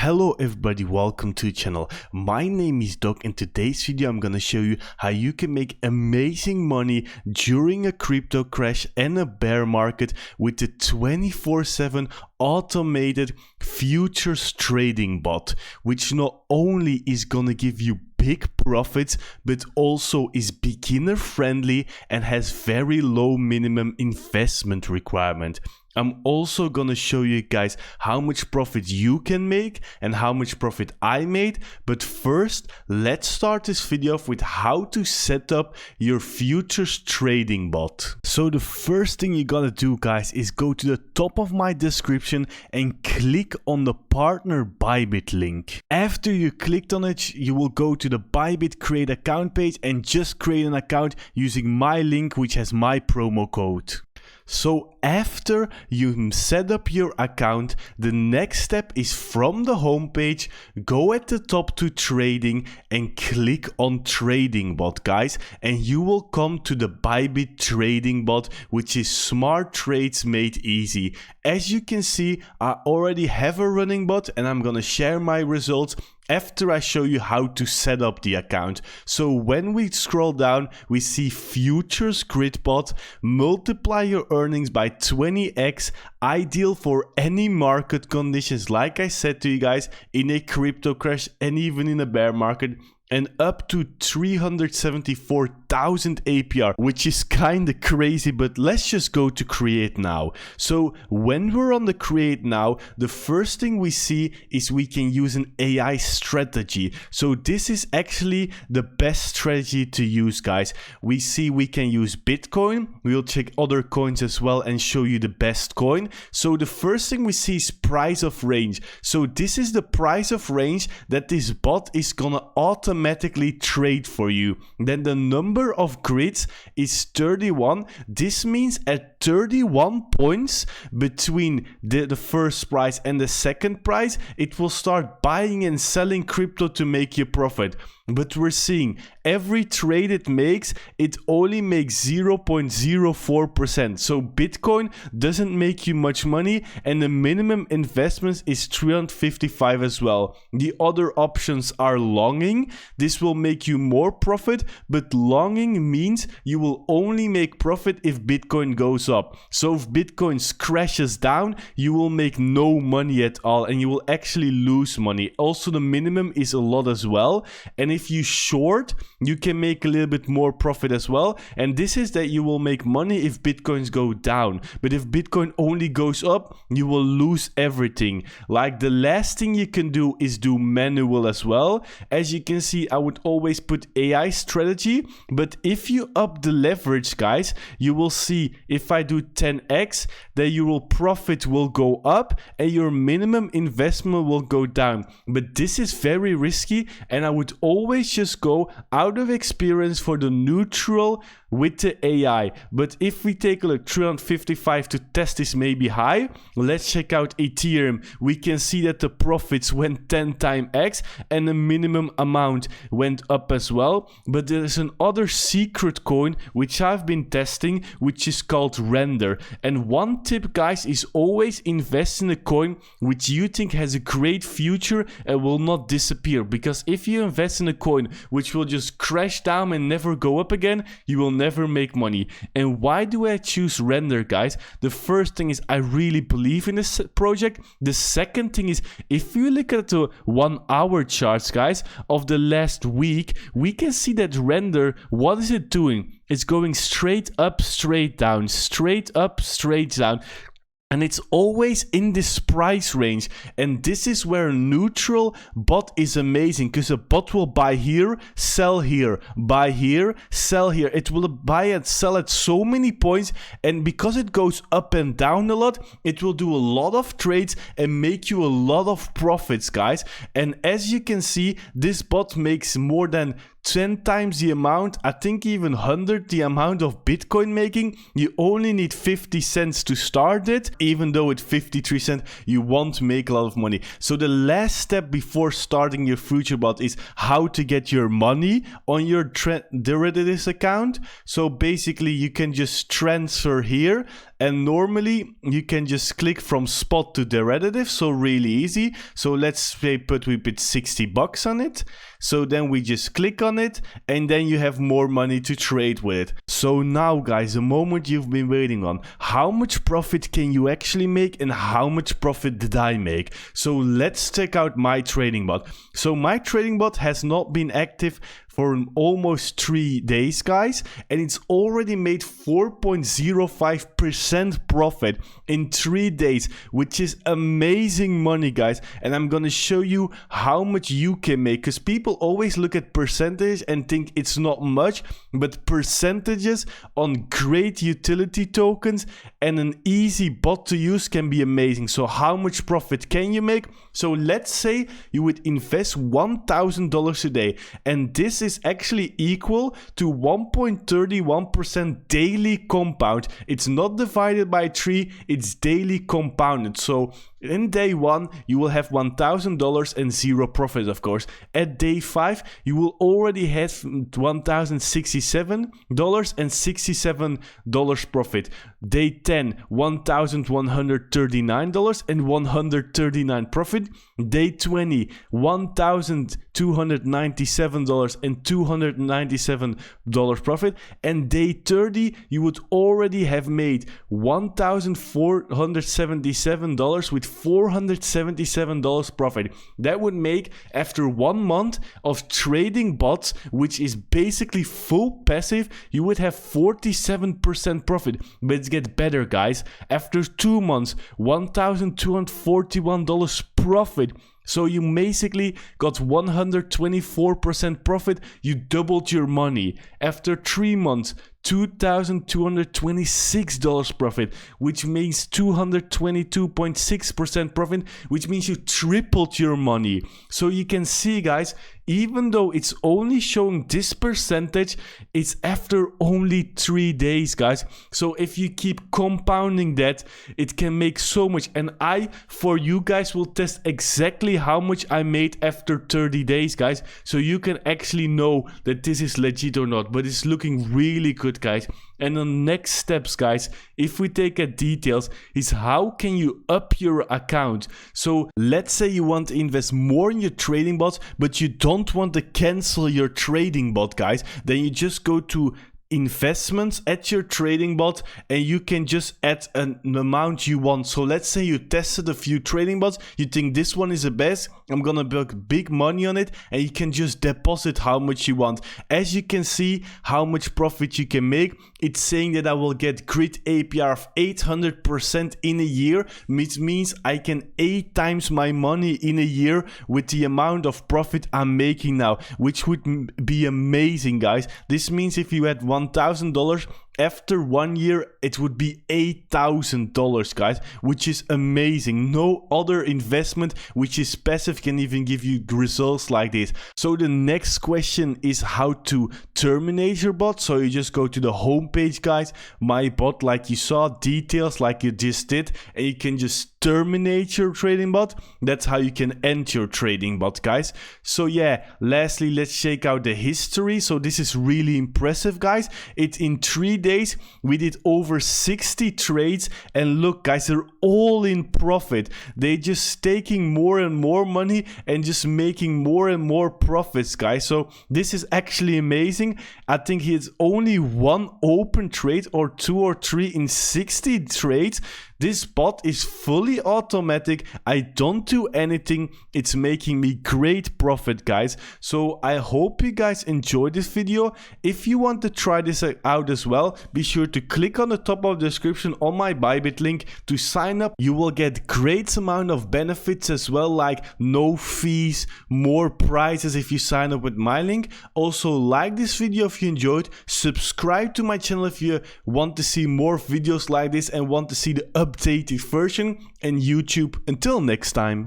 Hello everybody, welcome to the channel. My name is Doc. In today's video I'm gonna show you how you can make amazing money during a crypto crash and a bear market with the 24/7 automated futures trading bot, which not only is gonna give you big profits but also is beginner friendly and has very low minimum investment requirement. I'm also gonna show you guys how much profit you can make and how much profit I made. But first, let's start this video off with how to set up your futures trading bot. So the first thing you gotta do, guys, is go to the top of my description and click on the partner Bybit link. After you clicked on it, you will go to the Bybit create account page and just create an account using my link, which has my promo code. So after you set up your account, the next step is from the home page, go at the top to trading and click on trading bot, guys, and you will come to the Bybit trading bot, which is smart trades made easy. As you can see, I already have a running bot and I'm gonna share my results after I show you how to set up the account. So when we scroll down, we see futures grid bot, multiply your earnings by 20x, ideal for any market conditions, like I said to you guys, in a crypto crash and even in a bear market, and up to 374,000 APR, which is kinda crazy, but let's just go to create now. So when we're on the create now, the first thing we see is we can use an AI strategy. So this is actually the best strategy to use, guys. We see we can use Bitcoin. We'll check other coins as well and show you the best coin. So the first thing we see is price of range. So this is the price of range that this bot is gonna automatically trade for you. Then the number of grids is 31. This means at 31 points between the first price and the second price, it will start buying and selling crypto to make you profit. But we're seeing every trade it makes, it only makes 0.04%. So Bitcoin doesn't make you much money and the minimum investment is 355 as well. The other options are longing. This will make you more profit, but longing means you will only make profit if Bitcoin goes up. So if Bitcoin crashes down, you will make no money at all and you will actually lose money. Also, the minimum is a lot as well. And if you short, you can make a little bit more profit as well. And this is that you will make money if Bitcoins go down. But if Bitcoin only goes up, you will lose everything. Like the last thing you can do is do manual as well. As you can see, I would always put AI strategy. But if you up the leverage, guys, you will see if I do 10x, then your profit will go up and your minimum investment will go down. But this is very risky and I would always just go out of experience for the neutral with the AI. But if we take a look, 355 to test this may be high. Let's check out Ethereum. We can see that the profits went 10 times X and the minimum amount went up as well. But there is another secret coin which I've been testing, which is called Render. And one tip, guys, is always invest in a coin which you think has a great future and will not disappear. Because if you invest in a coin which will just crash down and never go up again, you will never make money. And why do I choose Render, guys? The first thing is I really believe in this project. The second thing is if you look at the 1 hour charts, guys, of the last week, we can see that Render, what is it doing? It's going straight up, straight down, straight up, straight down. And it's always in this price range. And this is where a neutral bot is amazing, because a bot will buy here, sell here, buy here, sell here. It will buy and sell at so many points. And because it goes up and down a lot, it will do a lot of trades and make you a lot of profits, guys. And as you can see, this bot makes more than 10 times the amount, I think even 100 the amount of Bitcoin making. You only need 50 cents to start it, even though at 53 cents you won't make a lot of money. So the last step before starting your future bot is how to get your money on your derivatives account. So basically you can just transfer here, and normally you can just click from spot to derivative, so really easy. So let's say we put $60 on it. So then we just click on it, and then you have more money to trade with it. So now guys, the moment you've been waiting on, how much profit can you actually make and how much profit did I make? So let's check out my trading bot. So my trading bot has not been active for almost 3 days, guys, and it's already made 4.05% profit in 3 days, which is amazing money, guys. And I'm gonna show you how much you can make, because people always look at percentage and think it's not much, but percentages on great utility tokens and an easy bot to use can be amazing. So how much profit can you make? So let's say you would invest $1,000 a day, and this is actually equal to 1.31% daily compound. It's not divided by 3, it's daily compounded. So in day 1, you will have $1,000 and 0 profit, of course. At day 5, you will already have $1,067 and $67 profit. Day 10, $1,139 and 139 profit. Day 20, $1,297 and $297 profit. And day 30, you would already have made $1,477 with $477 profit. That would make, after 1 month of trading bots, which is basically full passive, you would have 47% profit. But it gets better, guys. After 2 months, $1,241 profit. So you basically got 124% profit. You doubled your money. After 3 months, $2,226 profit, which means 222.6% profit, which means you tripled your money. So you can see, guys, even though it's only showing this percentage, it's after only 3 days, guys. So if you keep compounding that, it can make so much. And I, for you guys, will test exactly how much I made after 30 days, guys. So you can actually know that this is legit or not. But it's looking really good, guys. And the next steps, guys, if we take at details, is how can you up your account? So let's say you want to invest more in your trading bots, but you don't want to cancel your trading bot, guys. Then you just go to investments at your trading bot and you can just add an amount you want. So let's say you tested a few trading bots, you think this one is the best, I'm gonna put big money on it, and you can just deposit how much you want. As you can see how much profit you can make, it's saying that I will get grid APR of 800% in a year, which means I can 8 times my money in a year with the amount of profit I'm making now, which would be amazing, guys. This means if you had $1,000, after 1 year, it would be $8,000, guys, which is amazing. No other investment which is passive can even give you results like this. So the next question is how to terminate your bot. So you just go to the home page, guys, my bot, like you saw, details like you just did, and you can just terminate your trading bot. That's how you can end your trading bot, guys. So yeah, lastly, let's check out the history. So this is really impressive, guys. It's in 3 days we did over 60 trades, and look, guys, they're all in profit. They just taking more and more money and just making more and more profits, guys. So this is actually amazing. I think it's only 1 open trade or 2 or 3 in 60 trades. This bot is fully automatic. I don't do anything. It's making me great profit, guys. So I hope you guys enjoyed this video. If you want to try this out as well, be sure to click on the top of the description on my Bybit link to sign up. You will get great amount of benefits as well, like no fees, more prizes if you sign up with my link. Also, like this video if you enjoyed. Subscribe to my channel if you want to see more videos like this and want to see the updated version, and YouTube. Until next time.